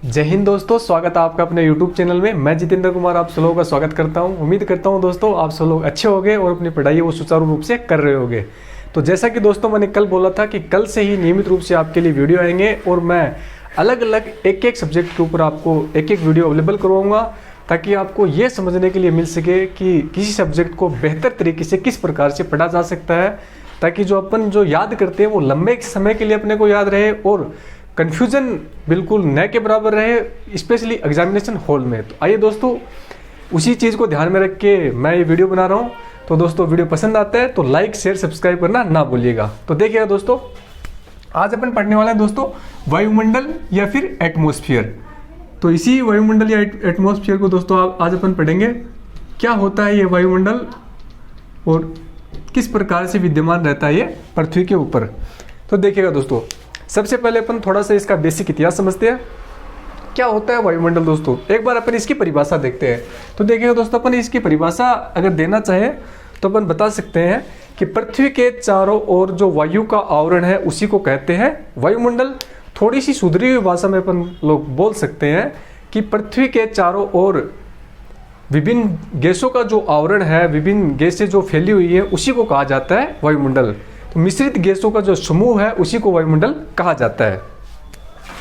जय हिंद दोस्तों, स्वागत है आपका अपने YouTube चैनल में। मैं जितेंद्र कुमार आप सब लोगों का स्वागत करता हूं। उम्मीद करता हूं दोस्तों आप सब लोग अच्छे होंगे और अपनी पढ़ाई वो सुचारू रूप से कर रहे होंगे। तो जैसा कि दोस्तों मैंने कल बोला था कि कल से ही नियमित रूप से आपके लिए वीडियो आएंगे और मैं अलग अलग एक सब्जेक्ट के ऊपर आपको एक वीडियो अवेलेबल करवाऊँगा, ताकि आपको ये समझने के लिए मिल सके कि किसी सब्जेक्ट को बेहतर तरीके से किस प्रकार से पढ़ा जा सकता है, ताकि जो अपन जो याद करते हैं वो लंबे समय के लिए अपने को याद रहे और कन्फ्यूजन बिल्कुल न के बराबर रहे, स्पेशली एग्जामिनेशन हॉल में। तो आइए दोस्तों, उसी चीज़ को ध्यान में रख के मैं ये वीडियो बना रहा हूँ। तो दोस्तों वीडियो पसंद आता है तो लाइक शेयर सब्सक्राइब करना ना भूलिएगा। तो देखिएगा दोस्तों, आज अपन पढ़ने वाले हैं दोस्तों वायुमंडल या फिर एटमॉस्फेयर। तो इसी वायुमंडल या एटमॉस्फेयर को दोस्तों आज अपन पढ़ेंगे। क्या होता है ये वायुमंडल और किस प्रकार से विद्यमान रहता है ये पृथ्वी के ऊपर। तो देखिएगा दोस्तों, सबसे पहले अपन थोड़ा सा इसका बेसिक इतिहास समझते हैं। क्या होता है वायुमंडल दोस्तों, एक बार अपन इसकी परिभाषा देखते हैं। तो देखिएगा दोस्तों, अपन इसकी परिभाषा अगर देना चाहे तो अपन बता सकते हैं कि पृथ्वी के चारों ओर जो वायु का आवरण है उसी को कहते हैं वायुमंडल। थोड़ी सी सुधरी हुई भाषा में अपन लोग बोल सकते हैं कि पृथ्वी के चारों ओर विभिन्न गैसों का जो आवरण है, विभिन्न गैसें जो फैली हुई है, उसी को कहा जाता है वायुमंडल। तो मिश्रित गैसों का जो समूह है उसी को वायुमंडल कहा जाता है।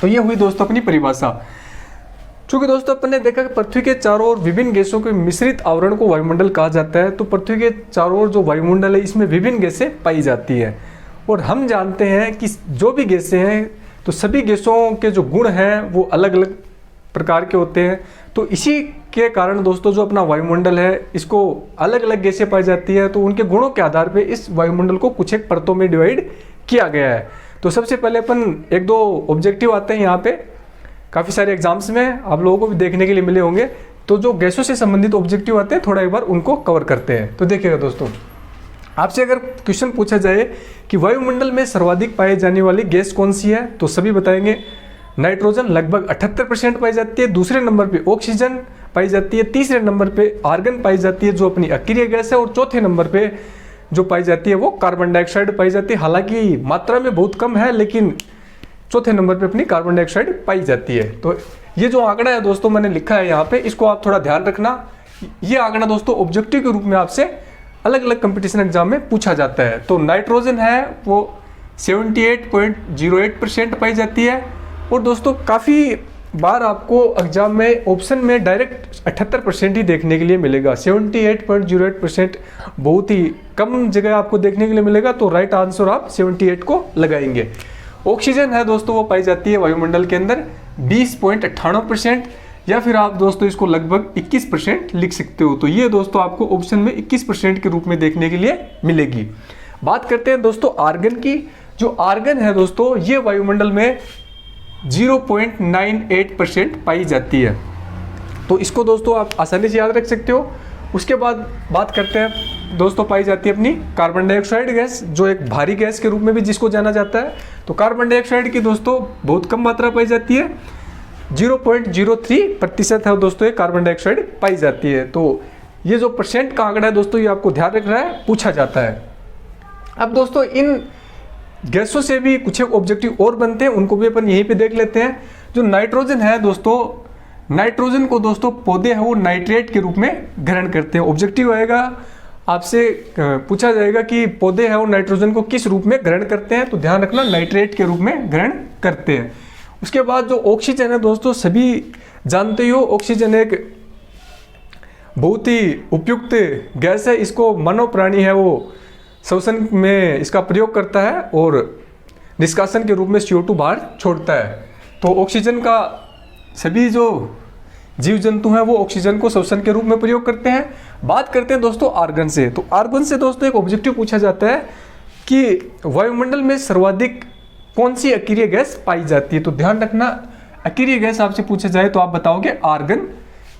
तो ये हुई दोस्तों अपनी परिभाषा। चूंकि दोस्तों अपन ने देखा कि पृथ्वी के चारों ओर विभिन्न गैसों के मिश्रित आवरण को वायुमंडल कहा जाता है। तो पृथ्वी के चारों ओर जो वायुमंडल है इसमें विभिन्न गैसें पाई जाती है और हम जानते हैं कि जो भी गैसें हैं तो सभी गैसों के जो गुण हैं वो अलग अलग प्रकार के होते हैं। तो इसी के कारण दोस्तों जो अपना वायुमंडल है इसको अलग अलग गैसें पाई जाती है, तो उनके गुणों के आधार पे इस वायुमंडल को कुछ एक परतों में डिवाइड किया गया है। तो सबसे पहले अपन एक दो ऑब्जेक्टिव आते हैं यहाँ पे, काफ़ी सारे एग्जाम्स में आप लोगों को भी देखने के लिए मिले होंगे। तो जो गैसों से संबंधित ऑब्जेक्टिव आते हैं थोड़ा एक बार उनको कवर करते हैं। तो देखिएगा दोस्तों, आपसे अगर क्वेश्चन पूछा जाए कि वायुमंडल में सर्वाधिक पाई जाने वाली गैस कौन सी है, तो सभी बताएंगे नाइट्रोजन लगभग 78% पाई जाती है, दूसरे नंबर पे ऑक्सीजन पाई जाती है, तीसरे नंबर पे आर्गन पाई जाती है जो अपनी अक्रिय गैस है, और चौथे नंबर पे जो पाई जाती है वो कार्बन डाइऑक्साइड पाई जाती है। हालांकि मात्रा में बहुत कम है, लेकिन चौथे नंबर पे अपनी कार्बन डाइऑक्साइड पाई जाती है। तो ये जो आंकड़ा है दोस्तों मैंने लिखा है यहाँ पे, इसको आप थोड़ा ध्यान रखना। ये आंकड़ा दोस्तों ऑब्जेक्टिव के रूप में आपसे अलग अलग कंपटीशन एग्जाम में पूछा जाता है। तो नाइट्रोजन है वो 78.08% पाई जाती है, और दोस्तों काफ़ी बार आपको एग्जाम में ऑप्शन में डायरेक्ट 78% ही देखने के लिए मिलेगा। 78.08% बहुत ही कम जगह आपको देखने के लिए मिलेगा। तो राइट आंसर आप 78 को लगाएंगे। ऑक्सीजन है दोस्तों वो पाई जाती है वायुमंडल के अंदर 20.98%, या फिर आप दोस्तों इसको लगभग 21% लिख सकते हो। तो ये दोस्तों आपको ऑप्शन में 21% के रूप में देखने के लिए मिलेगी। बात करते हैं दोस्तों आर्गन की। जो आर्गन है दोस्तों ये वायुमंडल में 0.98% पाई जाती है। तो इसको दोस्तों आप आसानी से याद रख सकते हो। उसके बाद बात करते हैं दोस्तों, पाई जाती है अपनी कार्बन डाइऑक्साइड गैस, जो एक भारी गैस के रूप में भी जिसको जाना जाता है। तो कार्बन डाइऑक्साइड की दोस्तों बहुत कम मात्रा पाई जाती है, 0.03% है दोस्तों ये कार्बन डाइऑक्साइड पाई जाती है। तो ये जो परसेंट का आंकड़ा है दोस्तों ये आपको ध्यान रखना है, पूछा जाता है। अब दोस्तों इन गैसों से भी कुछ एक ऑब्जेक्टिव और बनते हैं, उनको भी अपन यहीं पे देख लेते हैं। जो नाइट्रोजन है दोस्तों, नाइट्रोजन को दोस्तों पौधे हैं वो नाइट्रेट के रूप में ग्रहण करते हैं। ऑब्जेक्टिव आएगा आपसे पूछा जाएगा कि पौधे हैं वो नाइट्रोजन को किस रूप में ग्रहण करते हैं, तो ध्यान रखना नाइट्रेट के रूप में ग्रहण करते हैं। उसके बाद जो ऑक्सीजन है दोस्तों सभी जानते हो, ऑक्सीजन एक बहुत ही उपयुक्त गैस है। इसको मानव प्राणी है वो श्वसन में इसका प्रयोग करता है और निष्कासन के रूप में CO2 बाहर छोड़ता है। तो ऑक्सीजन का सभी जो जीव जंतु हैं वो ऑक्सीजन को श्वसन के रूप में प्रयोग करते हैं। बात करते हैं दोस्तों आर्गन से। तो आर्गन से दोस्तों एक ऑब्जेक्टिव पूछा जाता है कि वायुमंडल में सर्वाधिक कौन सी अक्रिय गैस पाई जाती है। तो ध्यान रखना, अक्रिय गैस आपसे पूछा जाए तो आप बताओगे आर्गन,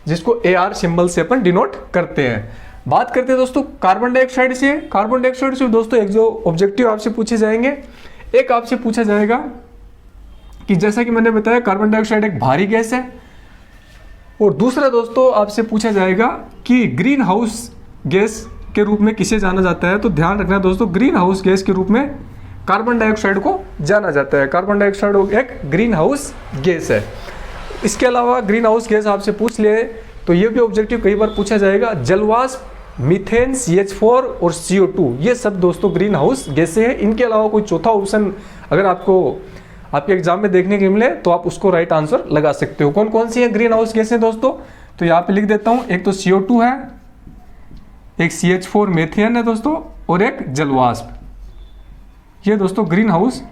जिसको AR सिंबल से अपन डिनोट करते हैं। बात करते हैं दोस्तों कार्बन डाइऑक्साइड से। कार्बन डाइऑक्साइड से दोस्तों एक जो ऑब्जेक्टिव आपसे पूछे जाएंगे, एक आपसे पूछा जाएगा कि जैसा कि मैंने बताया कार्बन डाइऑक्साइड एक भारी गैस है, और दूसरा दोस्तों आपसे पूछा जाएगा कि ग्रीन हाउस गैस के रूप में किसे जाना जाता है। तो ध्यान रखना दोस्तों, ग्रीन हाउस गैस के रूप में कार्बन डाइऑक्साइड को जाना जाता है। कार्बन डाइऑक्साइड एक ग्रीन हाउस गैस है। इसके अलावा ग्रीन हाउस गैस आपसे पूछ ले तो ये भी ऑब्जेक्टिव कई बार पूछा जाएगा, जलवाष्प, मीथेन, CH4 और CO2, ये सब दोस्तों ग्रीन हाउस गैसें हैं। इनके अलावा कोई चौथा ऑप्शन अगर आपको आपके एग्जाम में देखने को मिले तो आप उसको राइट आंसर लगा सकते हो। कौन कौन सी है ग्रीन हाउस गैसें दोस्तों, तो यहाँ पे लिख देता हूँ, एक तो CO2 है, एक CH4 मीथेन है दोस्तों, और एक जलवाष्प। ये दोस्तों ग्रीन हाउस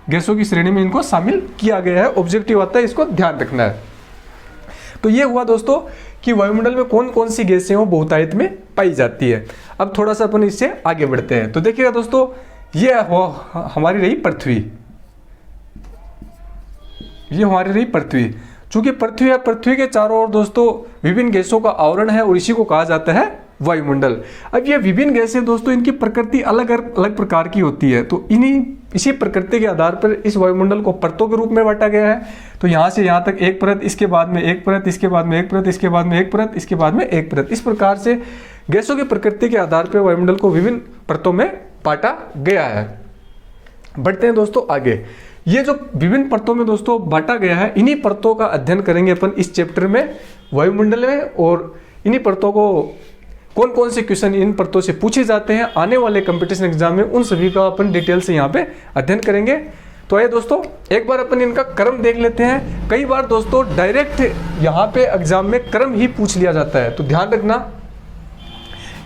गैसों की श्रेणी में इनको शामिल किया गया है। ऑब्जेक्टिव आता है, इसको ध्यान रखना है। तो ये हुआ दोस्तों कि वायुमंडल में कौन कौन सी गैसें वो बहुतायत में पाई जाती है। अब थोड़ा सा अपन इससे आगे बढ़ते हैं। तो देखिएगा दोस्तों, ये हमारी रही पृथ्वी, ये हमारी रही पृथ्वी। चूंकि पृथ्वी है, पृथ्वी के चारों ओर दोस्तों विभिन्न गैसों का आवरण है और इसी को कहा जाता है वायुमंडल। अब ये विभिन्न गैसें दोस्तों, इनकी प्रकृति अलग अलग प्रकार की होती है। तो इसी प्रकृति के आधार पर इस वायुमंडल को परतों के रूप में बांटा गया है। तो यहाँ से यहाँ तक एक परत, इसके बाद में एक परत, इसके बाद में एक परत, इसके बाद में एक परत, इसके बाद में एक परत। इस प्रकार से गैसों की प्रकृति के आधार पर वायुमंडल को विभिन्न परतों में बांटा गया है। बढ़ते हैं दोस्तों आगे। ये जो विभिन्न परतों में दोस्तों बांटा गया है, इन्हीं परतों का अध्ययन करेंगे अपन इस चैप्टर में वायुमंडल में, और इन्हीं परतों को कौन कौन से क्वेश्चन इन परतों से पूछे जाते हैं आने वाले कंपटीशन एग्जाम में, उन सभी का अपन डिटेल से यहाँ पे अध्ययन करेंगे। तो आइए दोस्तों एक बार अपन इनका क्रम देख लेते हैं। कई बार दोस्तों डायरेक्ट यहाँ पे एग्जाम में क्रम ही पूछ लिया जाता है, तो ध्यान रखना।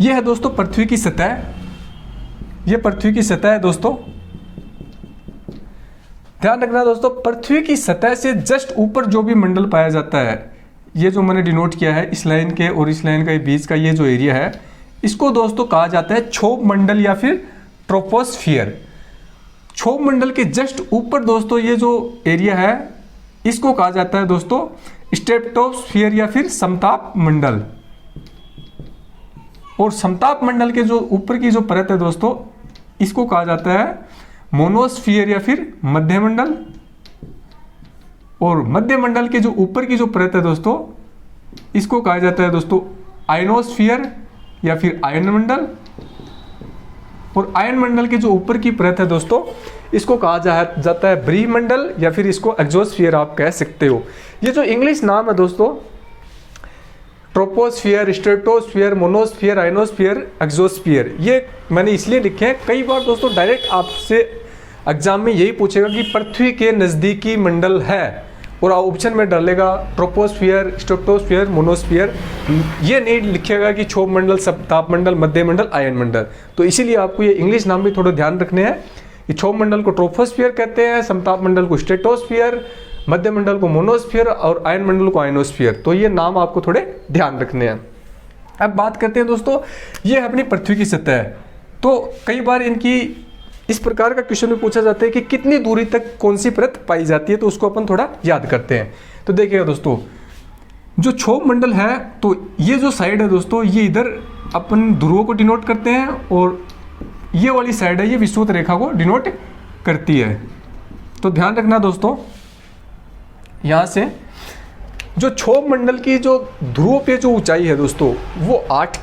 यह है दोस्तों पृथ्वी की सतह, ये पृथ्वी की सतह है दोस्तों। ध्यान रखना दोस्तों, पृथ्वी की सतह से जस्ट ऊपर जो भी मंडल पाया जाता है, ये जो मैंने डिनोट किया है इस लाइन के और इस लाइन के बीच का ये जो एरिया है, इसको दोस्तों कहा जाता है क्षोभ मंडल या फिर ट्रोपोस्फियर। क्षोभ मंडल के जस्ट ऊपर दोस्तों ये जो एरिया है, इसको कहा जाता है दोस्तों स्ट्रेटोस्फियर या फिर समताप मंडल। और समताप मंडल के जो ऊपर की जो परत है दोस्तों, इसको कहा जाता है मोनोस्फियर या फिर मध्य मंडल। और मध्य मंडल के जो ऊपर की जो परत है दोस्तों, इसको कहा जाता है दोस्तों आयनोस्फियर या फिर आयन मंडल। और आयन मंडल के जो ऊपर की परत है दोस्तों, इसको कहा जाता है ब्रीमंडल या फिर इसको एक्सोस्फियर आप कह सकते हो। ये जो इंग्लिश नाम है दोस्तों, ट्रोपोस्फियर, स्ट्रेटोस्फियर, मोनोस्फियर, आयनोस्फियर, एक्सोस्फियर, ये मैंने इसलिए लिखे हैं। कई बार दोस्तों डायरेक्ट आपसे एग्जाम में यही पूछेगा कि पृथ्वी के नज़दीकी मंडल है, और ऑप्शन में डालेगा ट्रोपोस्फियर, स्ट्रेटोस्फियर, मोनोस्फियर, ये नहीं लिखेगा कि क्षोभ मंडल, समताप मंडल, मध्य मंडल, आयन मंडल। तो इसीलिए आपको ये इंग्लिश नाम भी थोड़ा ध्यान रखने हैं कि क्षोभ मंडल को ट्रोपोस्फियर कहते हैं, समताप मंडल को स्ट्रेटोस्फियर, मध्य मंडल को मोनोस्फियर और आयन मंडल को आयनोस्फियर। तो ये नाम आपको थोड़े ध्यान रखने हैं। अब बात करते हैं दोस्तों, ये है अपनी पृथ्वी की सतह। तो कई बार इनकी इस प्रकार का क्वेश्चन में पूछा जाता है कि कितनी दूरी तक कौन सी परत पाई जाती है, तो उसको अपन थोड़ा याद करते हैं। तो देखिएगा दोस्तों, जो क्षोभ मंडल है, तो ये जो साइड है दोस्तों, ये इधर अपन ध्रुवों को डिनोट करते हैं, और ये वाली साइड है, ये विषुवत रेखा को डिनोट करती है। तो ध्यान रखना दोस्तों, यहाँ से जो क्षोभ मंडल की जो ध्रुवों पे जो ऊंचाई है दोस्तों, वो 8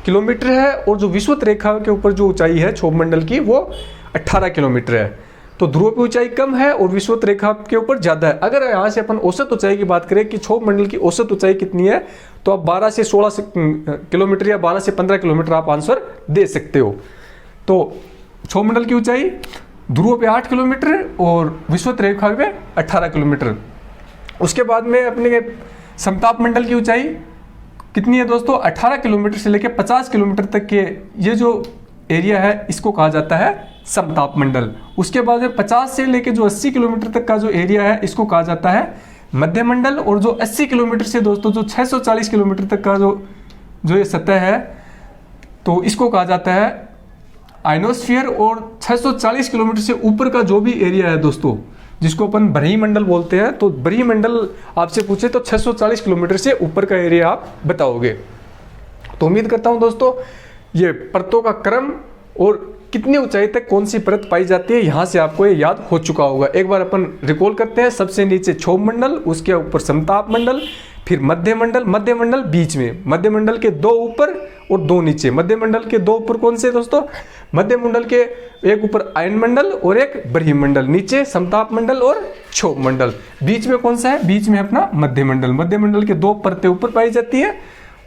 किलोमीटर है, और जो विषुवत रेखा के ऊपर जो ऊंचाई है क्षोभ मंडल की, वो 18 किलोमीटर है। तो ध्रुव की ऊंचाई कम है और विषुवत रेखा के ऊपर ज़्यादा है। अगर यहाँ से अपन औसत ऊंचाई की बात करें कि क्षोभ मंडल की औसत ऊंचाई कितनी है, तो आप 12 से 16 किलोमीटर या 12 से 15 किलोमीटर आप आंसर दे सकते हो। तो क्षोभ मंडल की ऊंचाई ध्रुव पे 8 किलोमीटर और विषुवत रेखा पे 18 किलोमीटर। उसके बाद में अपने समताप मंडल की ऊंचाई कितनी है दोस्तों, 18 किलोमीटर से लेकर 50 किलोमीटर तक के ये जो एरिया है, इसको कहा जाता है समताप मंडल। उसके बाद में 50 से लेकर जो 80 किलोमीटर तक का जो एरिया है, इसको कहा जाता है मध्य मंडल। और जो 80 किलोमीटर से दोस्तों जो 640 किलोमीटर तक का जो ये सतह है, तो इसको कहा जाता है आयनोस्फीयर। और 640 किलोमीटर से ऊपर का जो भी एरिया है दोस्तों, जिसको अपन बरहीमंडल बोलते हैं, तो बरहीमंडल आपसे पूछे तो 640 किलोमीटर से ऊपर का एरिया आप बताओगे। तो उम्मीद करता हूं दोस्तों, ये परतों का क्रम और कितनी ऊंचाई तक कौन सी परत पाई जाती है, यहां से आपको ये याद हो चुका होगा। एक बार अपन रिकॉल करते हैं। सबसे नीचे क्षोभ मंडल, उसके ऊपर समताप मंडल, फिर मध्य मंडल, मध्य मंडल बीच में, मध्य मंडल के 2 ऊपर और 2 नीचे। मध्य मंडल के 2 ऊपर कौन से दोस्तों? मध्य मंडल के एक ऊपर आयन मंडल और एक बरहीम मंडल, नीचे समताप मंडल और क्षोभ मंडल। बीच में कौन सा है? बीच में अपना मध्य मंडल। मध्य मंडल के 2 परतें ऊपर पाई जाती है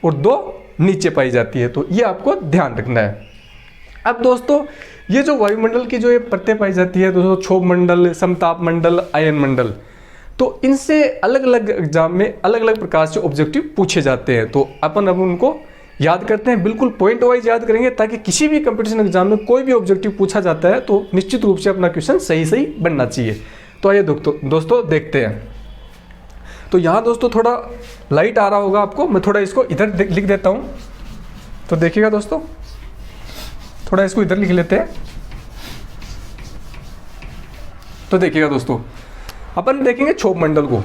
और 2 नीचे पाई जाती है। तो ये आपको ध्यान रखना है। अब दोस्तों ये जो वायुमंडल की जो ये परतें पाई जाती है दोस्तों, क्षोभ मंडल, समताप मंडल, आयन मंडल, तो इनसे अलग अलग एग्जाम में अलग अलग प्रकार से ऑब्जेक्टिव पूछे जाते हैं। तो अपन अब उनको याद करते हैं, बिल्कुल पॉइंट वाइज याद करेंगे ताकि किसी भी कंपटीशन एग्जाम में कोई भी ऑब्जेक्टिव पूछा जाता है तो निश्चित रूप से अपना क्वेश्चन सही सही बनना चाहिए। तो आइए दोस्तों देखते हैं। तो यहाँ दोस्तों थोड़ा लाइट आ रहा होगा आपको, मैं थोड़ा इसको इधर लिख देता हूँ। तो देखिएगा दोस्तों, थोड़ा इसको इधर लिख लेते हैं। तो देखिएगा दोस्तों, अपन देखेंगे क्षोभ मंडल को।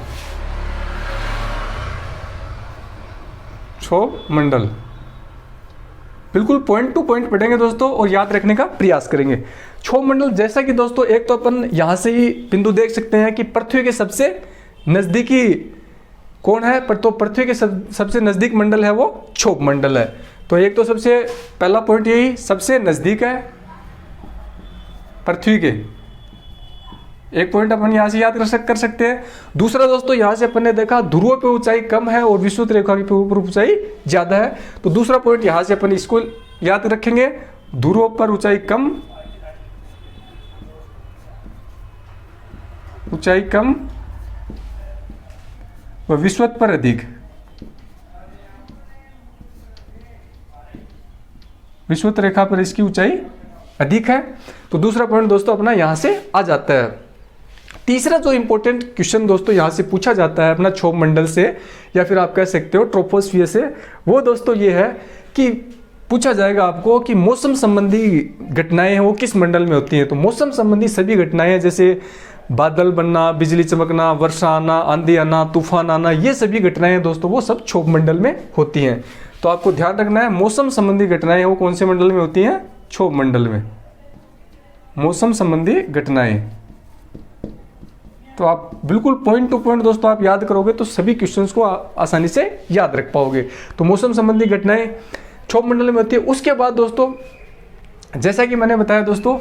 क्षोभ मंडल बिल्कुल पॉइंट टू पॉइंट पढ़ेंगे दोस्तों और याद रखने का प्रयास करेंगे। क्षोभ मंडल जैसा कि दोस्तों एक तो अपन यहां से ही बिंदु देख सकते हैं कि पृथ्वी के सबसे नजदीकी कौन है, पर तो पृथ्वी के सबसे नजदीक मंडल है वो क्षोभ मंडल है। तो एक तो सबसे पहला पॉइंट यही, सबसे नजदीक है पृथ्वी के, एक पॉइंट अपन यहां से याद कर सकते हैं। दूसरा दोस्तों यहां से अपन ने देखा ध्रुवों पे ऊंचाई कम है और विषुवत रेखा के ऊपर ऊंचाई ज्यादा है। तो दूसरा पॉइंट यहां से अपन इसको याद रखेंगे, ध्रुवों पर ऊंचाई कम व विषुवत पर अधिक, विषुवत रेखा पर इसकी ऊंचाई अधिक है। तो दूसरा पॉइंट दोस्तों अपना यहां से आ जाता है। तीसरा जो इंपॉर्टेंट क्वेश्चन दोस्तों यहां से पूछा जाता है अपना क्षोभ मंडल से, या फिर आप कह सकते हो ट्रोपोस्फियर से, वो दोस्तों ये है कि पूछा जाएगा आपको कि मौसम संबंधी घटनाएं हैं वो किस मंडल में होती हैं। तो मौसम संबंधी सभी घटनाएं जैसे बादल बनना, बिजली चमकना, वर्षा आना, आंधी आना, तूफान आना, ये सभी घटनाएं दोस्तों वो सब क्षोभ मंडल में होती हैं। तो आपको ध्यान रखना है मौसम संबंधी घटनाएं वो कौन से मंडल में होती हैं? क्षोभ मंडल में। मौसम संबंधी घटनाएं, तो आप बिल्कुल पॉइंट टू पॉइंट दोस्तों आप याद करोगे तो सभी क्वेश्चंस को आसानी से याद रख पाओगे। तो मौसम संबंधी घटनाएं क्षोभ मंडल में होती है। उसके बाद दोस्तों जैसा कि मैंने बताया दोस्तों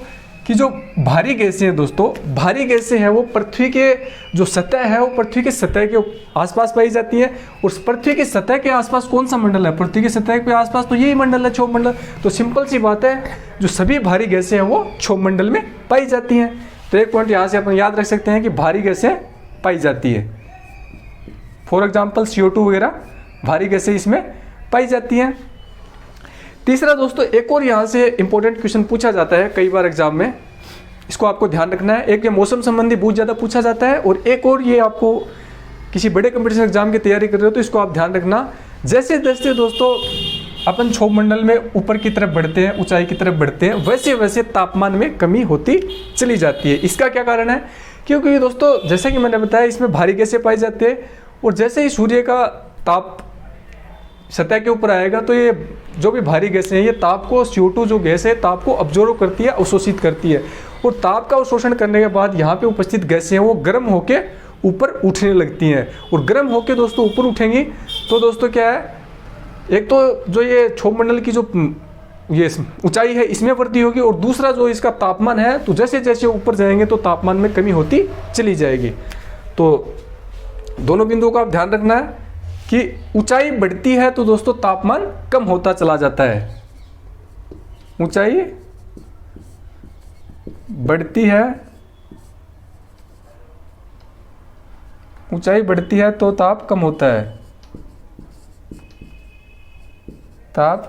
कि जो भारी गैसें हैं दोस्तों, भारी गैसें हैं वो पृथ्वी के जो सतह है वो पृथ्वी के सतह के आसपास पाई जाती है। और पृथ्वी की सतह के आसपास कौन सा मंडल है? पृथ्वी की सतह के आसपास तो यही मंडल है, क्षोभ मंडल। तो सिंपल सी बात है, जो सभी भारी गैसें हैं वो क्षोभ मंडल में पाई जाती हैं। तो एक पॉइंट यहाँ से अपन याद रख सकते हैं कि भारी गैसें पाई जाती है। फॉर एग्जाम्पल CO2 वगैरह भारी गैसें इसमें पाई जाती हैं। तीसरा दोस्तों एक और यहाँ से इंपॉर्टेंट क्वेश्चन पूछा जाता है कई बार एग्जाम में, इसको आपको ध्यान रखना है। एक ये मौसम संबंधी बहुत ज़्यादा पूछा जाता है, और एक और ये आपको किसी बड़े कंपटीशन एग्जाम की तैयारी कर रहे हो तो इसको आप ध्यान रखना। जैसे जैसे दोस्तों अपन क्षोभ मंडल में ऊपर की तरफ बढ़ते हैं, ऊंचाई की तरफ बढ़ते हैं, वैसे वैसे तापमान में कमी होती चली जाती है। इसका क्या कारण है? क्योंकि दोस्तों जैसा कि मैंने बताया इसमें भारी गैसें पाई जाती है, और जैसे ही सूर्य का ताप सतह के ऊपर आएगा तो ये जो भी भारी गैसें हैं ये ताप को, CO2 जो गैस है ताप को अब्जॉर्ब करती है, अवशोषित करती है, और ताप का अवशोषण करने के बाद यहाँ पे उपस्थित गैसें हैं वो गर्म होके ऊपर उठने लगती हैं। और गर्म होके दोस्तों ऊपर उठेंगी तो दोस्तों क्या है, एक तो जो ये क्षोभ मंडल की जो ये ऊंचाई है इसमें वृद्धि होगी, और दूसरा जो इसका तापमान है तो जैसे जैसे ऊपर जाएंगे तो तापमान में कमी होती चली जाएगी। तो दोनों बिंदुओं का आप ध्यान रखना है कि ऊंचाई बढ़ती है तो दोस्तों तापमान कम होता चला जाता है। ऊंचाई बढ़ती है, ऊंचाई बढ़ती है तो ताप कम होता है, ताप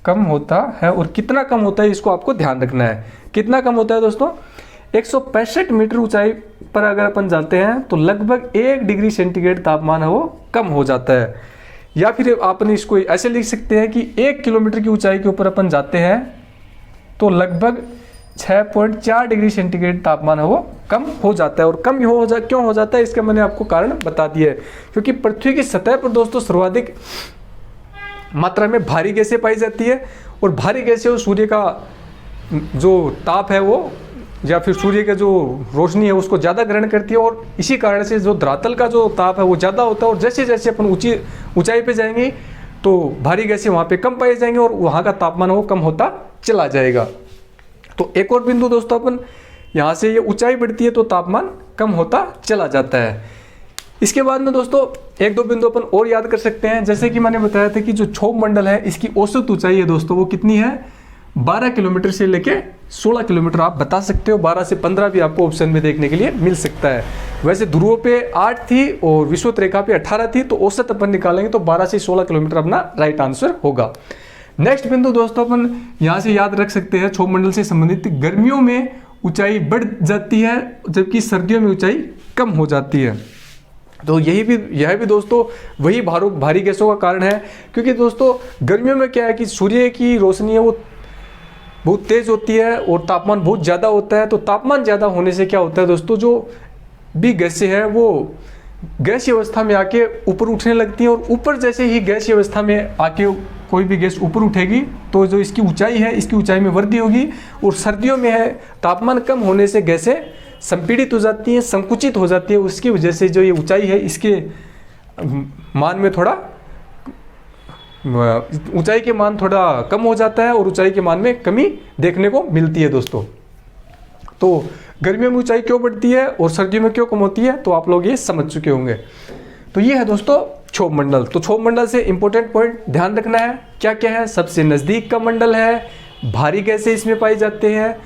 कम होता है। और कितना कम होता है इसको आपको ध्यान रखना है। कितना कम होता है दोस्तों? 165 मीटर ऊंचाई पर अगर अपन जाते हैं तो लगभग 1 डिग्री सेंटीग्रेड तापमान है वो कम हो जाता है। या फिर आपने इसको ऐसे लिख सकते हैं कि 1 किलोमीटर की ऊंचाई के ऊपर अपन जाते हैं तो लगभग 6.4 डिग्री सेंटीग्रेड तापमान है वो कम हो जाता है। और कम क्यों हो जाता है इसका मैंने आपको कारण बता दिया है, क्योंकि पृथ्वी की सतह पर दोस्तों सर्वाधिक मात्रा में भारी गैसें पाई जाती है, और भारी गैसें सूर्य का जो ताप है वो या फिर सूर्य का जो रोशनी है उसको ज़्यादा ग्रहण करती है, और इसी कारण से जो धरातल का जो ताप है वो ज़्यादा होता है। और जैसे जैसे अपन ऊंचाई पे जाएंगे तो भारी गैसें वहाँ पे कम पाए जाएंगे और वहाँ का तापमान वो कम होता चला जाएगा। तो एक और बिंदु दोस्तों, अपन यहाँ से ये ऊंचाई बढ़ती है तो तापमान कम होता चला जाता है। इसके बाद में दोस्तों एक दो बिंदु अपन और याद कर सकते हैं। जैसे कि मैंने बताया था कि जो क्षोभ मंडल है इसकी औसत ऊंचाई है दोस्तों, वो कितनी है, 12 किलोमीटर से लेके 16 किलोमीटर आप बता सकते हो। 12 से 15 भी आपको ऑप्शन में देखने के लिए मिल सकता है। वैसे ध्रुवों पे 8 थी और विषुवत रेखा पे 18 थी, तो औसत अपन निकालेंगे तो 12 से 16 किलोमीटर अपना राइट आंसर होगा। नेक्स्ट बिंदु दोस्तों अपन यहाँ से याद रख सकते हैं, क्षोभ मंडल से संबंधित गर्मियों में ऊंचाई बढ़ जाती है जबकि सर्दियों में ऊंचाई कम हो जाती है। तो यह भी दोस्तों वही भारी गैसों का कारण है, क्योंकि दोस्तों गर्मियों में क्या है कि सूर्य की रोशनी है वो बहुत तेज होती है और तापमान बहुत ज़्यादा होता है। तो तापमान ज़्यादा होने से क्या होता है दोस्तों, जो भी गैसें हैं वो गैसीय अवस्था में आके ऊपर उठने लगती हैं, और ऊपर जैसे ही गैसीय अवस्था में आके कोई भी गैस ऊपर उठेगी तो जो इसकी ऊंचाई है इसकी ऊंचाई में वृद्धि होगी। और सर्दियों में है तापमान कम होने से गैसें संपीड़ित हो जाती हैं, संकुचित हो जाती है। उसकी वजह से जो ये ऊंचाई है इसके मान में थोड़ा ऊंचाई के मान थोड़ा कम हो जाता है और ऊंचाई के मान में कमी देखने को मिलती है दोस्तों। तो गर्मियों में ऊंचाई क्यों बढ़ती है और सर्दियों में क्यों कम होती है, तो आप लोग ये समझ चुके होंगे। तो ये है दोस्तों क्षोभ मंडल। तो क्षोभ मंडल से इंपॉर्टेंट पॉइंट ध्यान रखना है, क्या क्या है, सबसे नज़दीक का मंडल है, भारी गैसें इसमें पाई जाते हैं,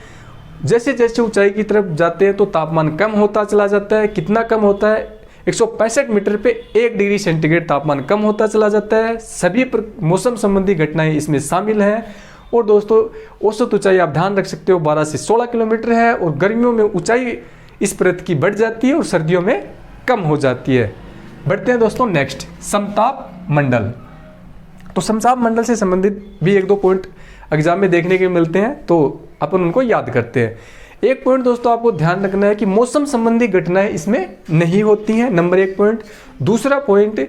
जैसे जैसे ऊंचाई की तरफ जाते हैं तो तापमान कम होता चला जाता है। कितना कम होता है, 165 मीटर पे 1 डिग्री सेंटीग्रेड तापमान कम होता चला जाता है। सभी मौसम संबंधी घटनाएं इसमें शामिल हैं। और दोस्तों औसत ऊंचाई आप ध्यान रख सकते हो 12 से 16 किलोमीटर है, और गर्मियों में ऊंचाई इस परत की बढ़ जाती है और सर्दियों में कम हो जाती है। बढ़ते हैं दोस्तों नेक्स्ट, समताप मंडल। तो समताप मंडल से संबंधित भी एक दो पॉइंट एग्जाम में देखने के मिलते हैं, तो अपन उनको याद करते हैं। एक पॉइंट दोस्तों आपको ध्यान रखना है कि मौसम संबंधी घटनाएं इसमें नहीं होती हैं, नंबर 1 पॉइंट। दूसरा पॉइंट,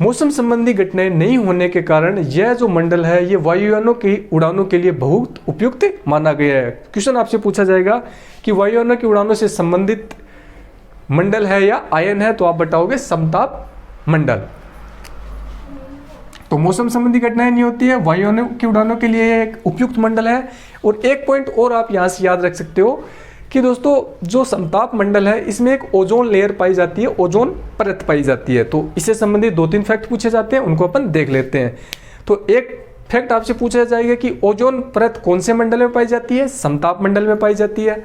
मौसम संबंधी घटनाएं नहीं होने के कारण यह जो मंडल है ये वायुयानों की उड़ानों के लिए बहुत उपयुक्त माना गया है। क्वेश्चन आपसे पूछा जाएगा कि वायुयानों की उड़ानों से संबंधित मंडल है या आयन है, तो आप बताओगे समताप मंडल। तो मौसम संबंधी घटनाएं नहीं होती है, वायुयानों की उड़ानों के लिए एक उपयुक्त मंडल है। और एक पॉइंट और आप यहाँ से याद रख सकते हो कि दोस्तों जो समताप मंडल है इसमें एक ओजोन लेयर पाई जाती है, ओजोन परत पाई जाती है। तो इससे संबंधित 2-3 फैक्ट पूछे जाते हैं, उनको अपन देख लेते हैं। तो एक फैक्ट आपसे पूछा जाएगा कि ओजोन परत कौन से मंडल में पाई जाती है, समताप मंडल में पाई जाती है।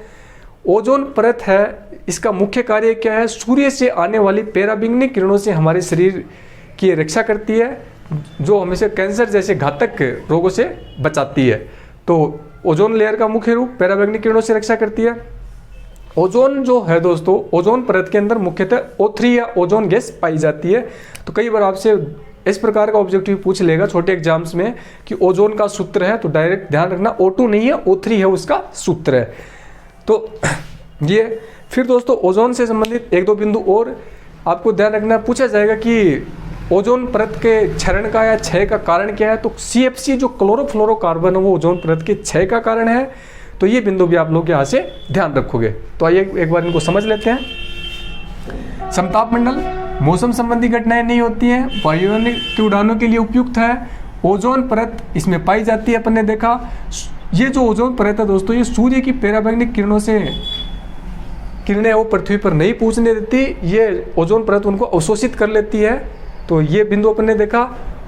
ओजोन परत है, इसका मुख्य कार्य क्या है, सूर्य से आने वाली पराबैंगनी किरणों से हमारे शरीर की रक्षा करती है, जो हमेशा कैंसर जैसे घातक रोगों से बचाती है। तो ओजोन लेयर का मुख्य रूप पराबैंगनी किरणों से रक्षा करती है। ओजोन जो है दोस्तों, ओजोन परत के अंदर मुख्यतः O3 या ओजोन गैस पाई जाती है। तो कई बार आपसे इस प्रकार का ऑब्जेक्टिव पूछ लेगा छोटे एग्जाम्स में कि ओजोन का सूत्र है, तो डायरेक्ट ध्यान रखना O2 नहीं है, O3 है उसका सूत्र है। तो ये फिर दोस्तों ओजोन से संबंधित एक दो बिंदु और आपको ध्यान रखना, पूछा जाएगा कि ओजोन परत के क्षरण का या क्षय का कारण क्या है। तो CFC जो क्लोरोफ्लोरोकार्बन है वो ओजोन परत के क्षय का कारण है। तो ये बिंदु भी आप लोग यहाँ से ध्यान रखोगे। तो आइए एक बार इनको समझ लेते हैं। समताप मंडल, मौसम संबंधी घटनाएं नहीं होती हैं, वायुयानों की उड़ानों के लिए उपयुक्त है, ओजोन परत इसमें पाई जाती है। अपन ने देखा ये जो ओजोन परत है दोस्तों, ये सूर्य की पराबैंगनी किरणों से किरणें वो पृथ्वी पर नहीं पहुंचने देती, ये ओजोन परत उनको अवशोषित कर लेती है। तो ये बिंदु अपन ने देखा।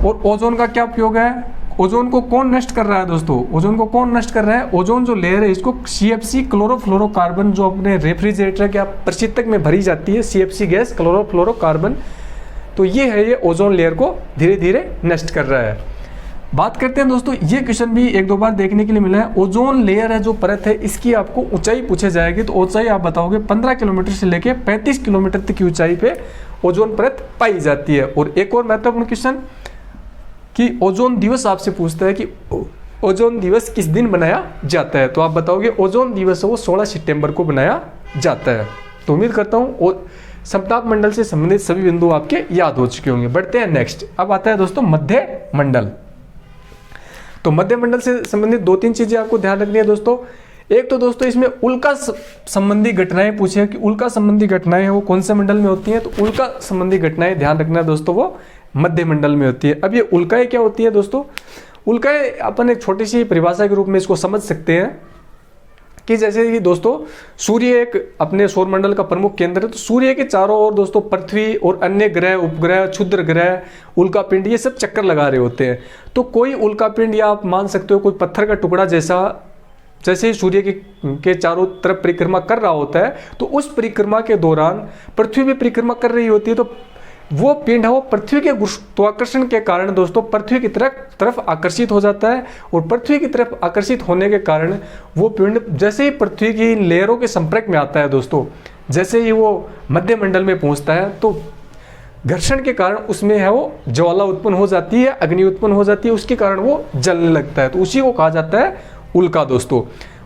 और ओजोन का क्या उपयोग है, ओजोन को कौन नष्ट कर रहा है दोस्तों, ओजोन को कौन नष्ट कर रहा है, ओजोन जो लेयर है इसको CFC क्लोरोफ्लोरोकार्बन जो अपने रेफ्रिजरेटर के प्रशीतक में भरी जाती है, CFC गैस क्लोरोफ्लोरोकार्बन, तो ये है, ये ओजोन लेयर को धीरे धीरे नष्ट कर रहा है। बात करते हैं दोस्तों, ये क्वेश्चन भी एक दो बार देखने के लिए मिला है। ओजोन लेयर है जो परत है, इसकी आपको ऊंचाई पूछे जाएगी। तो ऊंचाई आप बताओगे 15 किलोमीटर से लेके 35 किलोमीटर तक की ऊंचाई पे ओजोन परत पाई जाती है। और एक और महत्वपूर्ण क्वेश्चन कि ओजोन दिवस आपसे पूछता है कि ओजोन दिवस किस दिन बनाया जाता है। तो आप बताओगे ओजोन दिवस वो 16 सितंबर को बनाया जाता है। तो उम्मीद करता हूँ और समताप मंडल से संबंधित सभी बिंदु आपके याद हो चुके होंगे। बढ़ते हैं नेक्स्ट। अब आता है दोस्तों मध्य मंडल। तो मध्य मंडल से संबंधित 2-3 चीजें आपको ध्यान रखनी है दोस्तों। एक तो दोस्तों इसमें उल्का संबंधी घटनाएं पूछे कि उल्का संबंधी घटनाएं वो कौन से मंडल में होती हैं। तो उल्का संबंधी घटनाएं ध्यान रखना है दोस्तों, वो मध्य मंडल में होती है। अब ये उल्काएं क्या होती है दोस्तों? उल्काएं अपन एक छोटी सी परिभाषा के रूप में इसको समझ सकते हैं कि जैसे कि दोस्तों सूर्य एक अपने सौरमंडल का प्रमुख केंद्र है, तो सूर्य के चारों ओर दोस्तों पृथ्वी और अन्य ग्रह, उपग्रह, क्षुद्र ग्रह, उल्कापिंड ये सब चक्कर लगा रहे होते हैं। तो कोई उल्कापिंड या आप मान सकते हो कोई पत्थर का टुकड़ा जैसे ही सूर्य के चारों तरफ परिक्रमा कर रहा होता है, तो उस परिक्रमा के दौरान पृथ्वी भी परिक्रमा कर रही होती है, तो वो पिंड है वो पृथ्वी के गुरुत्वाकर्षण के कारण दोस्तों पृथ्वी की तरफ आकर्षित हो जाता है, और पृथ्वी की तरफ आकर्षित होने के कारण वो पिंड जैसे ही पृथ्वी की लेयरों के संपर्क में आता है दोस्तों, जैसे ही वो मध्य मंडल में पहुंचता है, तो घर्षण के कारण उसमें है वो ज्वाला उत्पन्न हो जाती है, अग्नि उत्पन्न हो जाती है, उसके कारण वो जलने लगता है। तो उसी को कहा जाता है उल्का दोस्तों,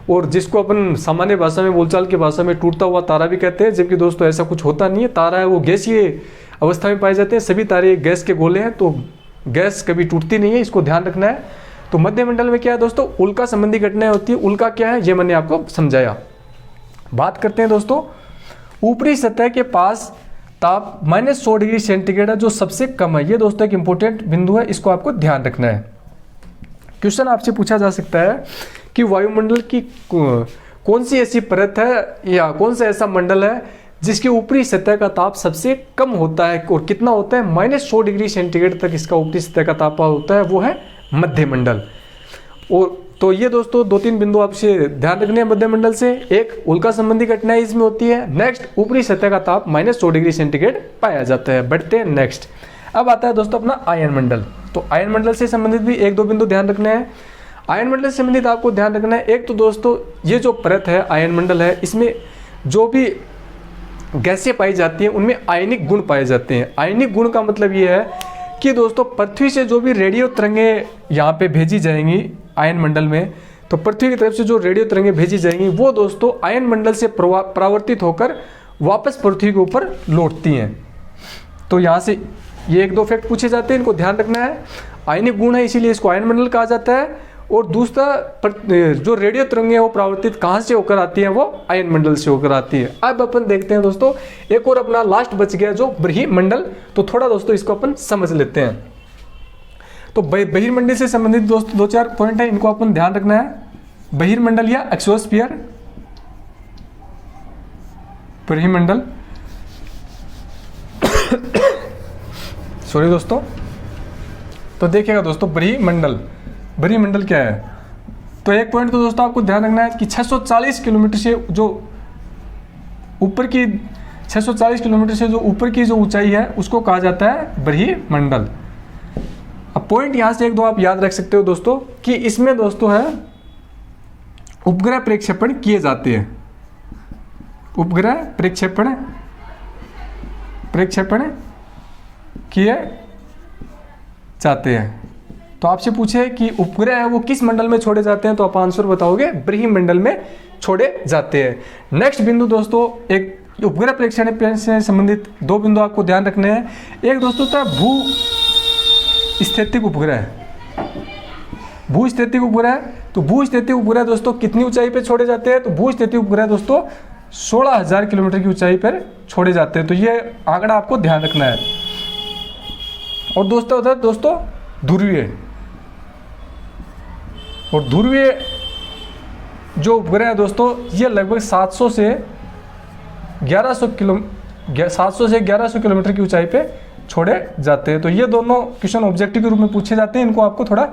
और जिसको अपन सामान्य भाषा में, बोलचाल की भाषा में टूटता हुआ तारा भी कहते हैं, जबकि दोस्तों ऐसा कुछ होता नहीं है। तारा है वो गैसीय अवस्था में पाए जाते हैं, सभी तारे गैस के गोले हैं, तो गैस कभी टूटती नहीं है, इसको ध्यान रखना है। तो मध्य मंडल में क्या है दोस्तों? उल्का संबंधी घटनाएं होती है। उल्का क्या है ये मैंने आपको समझाया। बात करते हैं दोस्तों ऊपरी सतह के पास ताप -100 डिग्री सेंटीग्रेड है जो सबसे कम है। ये दोस्तों एक इंपॉर्टेंट बिंदु है, इसको आपको ध्यान रखना है। क्वेश्चन आपसे पूछा जा सकता है कि वायुमंडल की कौन सी ऐसी परत है या कौन सा ऐसा मंडल है जिसके ऊपरी सतह का ताप सबसे कम होता है, और कितना होता है? -100 डिग्री सेंटीग्रेड तक इसका ऊपरी सतह का ताप होता है, वो है मध्य मंडल। और तो ये दोस्तों 2-3 बिंदु आपसे ध्यान रखने हैं मध्य मंडल से। एक, उल्का संबंधी घटनाएं इसमें होती है। नेक्स्ट, ऊपरी सतह का ताप -100 डिग्री सेंटीग्रेड पाया जाता है। बढ़ते हैं नेक्स्ट। अब आता है दोस्तों अपना आयन मंडल। तो आयन मंडल से संबंधित भी 1-2 बिंदु ध्यान रखने हैं। आयन मंडल से संबंधित आपको ध्यान रखना है, एक तो दोस्तों ये जो परत है आयन मंडल है, इसमें जो भी गैसें पाई जाती हैं उनमें आयनिक गुण पाए जाते हैं। आयनिक गुण का मतलब ये है कि दोस्तों पृथ्वी से जो भी रेडियो तरंगें यहाँ पे भेजी जाएंगी आयन मंडल में, तो पृथ्वी की तरफ से जो रेडियो तरंगें भेजी जाएंगी वो दोस्तों आयन मंडल से परावर्तित होकर वापस पृथ्वी के ऊपर लौटती हैं। तो यहाँ से ये 1-2 फैक्ट पूछे जाते हैं, इनको ध्यान रखना है। आयनिक गुण है इसीलिए इसको आयन मंडल कहा जाता है। और दूसरा, जो रेडियो तरंगें वो परावर्तित कहाँ से होकर आती हैं? वो आयन मंडल से होकर आती है। अब अपन देखते हैं दोस्तों एक और अपना लास्ट बच गया जो बृहिमंडल। तो थोड़ा दोस्तों इसको अपन समझ लेते हैं। तो बहिर्मंडल से संबंधित दोस्तों 2-4 पॉइंट है, इनको अपन ध्यान रखना है। बहिर्मंडल या एक्सोस्फीयर, बृहिमंडल सॉरी दोस्तों। तो देखिएगा दोस्तों बृहिमंडल क्या है? तो एक पॉइंट तो दोस्तों आपको ध्यान रखना है कि 640 किलोमीटर से जो ऊपर की जो ऊंचाई है उसको कहा जाता है बृहिमंडल। अब पॉइंट यहां से 1-2 आप याद रख सकते हो दोस्तों कि इसमें दोस्तों है उपग्रह प्रक्षेपण किए जाते हैं। उपग्रह प्रक्षेपण किए जाते हैं। तो आपसे पूछे कि उपग्रह है वो किस मंडल में छोड़े जाते हैं, तो आप आंसर बताओगे बृहिमंडल में छोड़े जाते हैं। नेक्स्ट बिंदु दोस्तों, एक उपग्रह प्रेक्षण से संबंधित 2 बिंदु आपको ध्यान रखने हैं। एक दोस्तों था भूस्थितिक उपग्रह। तो भूस्थितिक उपग्रह दोस्तों कितनी ऊंचाई पे छोड़े जाते हैं? तो भूस्थितिक उपग्रह दोस्तों 16,000 किलोमीटर की ऊंचाई पर छोड़े जाते हैं। तो ये आंकड़ा आपको ध्यान रखना है। और दोस्तों ध्रुवीय जो उपग्रह है दोस्तों ये लगभग 700 से 1100 किलोमीटर की ऊंचाई पे छोड़े जाते हैं। तो ये दोनों क्वेश्चन ऑब्जेक्टिव के रूप में पूछे जाते हैं, इनको आपको थोड़ा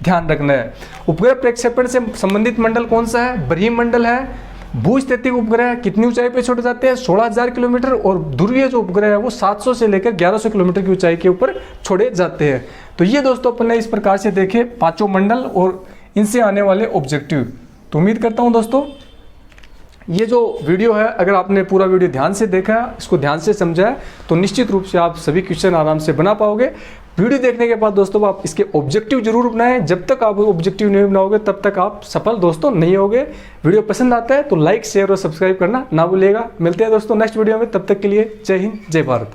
ध्यान रखना है। उपग्रह प्रक्षेपण से संबंधित मंडल कौन सा है? बृहिमंडल है। भूस्थितिक उपग्रह कितनी ऊंचाई पे छोड़े जाते हैं? 16,000 किलोमीटर। और ध्रुवीय जो उपग्रह है वो 700 से लेकर 1100 किलोमीटर की ऊंचाई के ऊपर छोड़े जाते हैं। तो ये दोस्तों अपन ने इस प्रकार से देखे 5 मंडल और इनसे आने वाले ऑब्जेक्टिव। तो उम्मीद करता हूं दोस्तों ये जो वीडियो है, अगर आपने पूरा वीडियो ध्यान से देखा, इसको ध्यान से समझा है, तो निश्चित रूप से आप सभी क्वेश्चन आराम से बना पाओगे। वीडियो देखने के बाद दोस्तों आप इसके ऑब्जेक्टिव जरूर बनाएं। जब तक आप ऑब्जेक्टिव नहीं बनाओगे तब तक आप सफल दोस्तों नहीं होगे। वीडियो पसंद आता है तो लाइक, शेयर और सब्सक्राइब करना ना भूलिएगा। मिलते हैं दोस्तों नेक्स्ट वीडियो में, तब तक के लिए जय हिंद, जय भारत।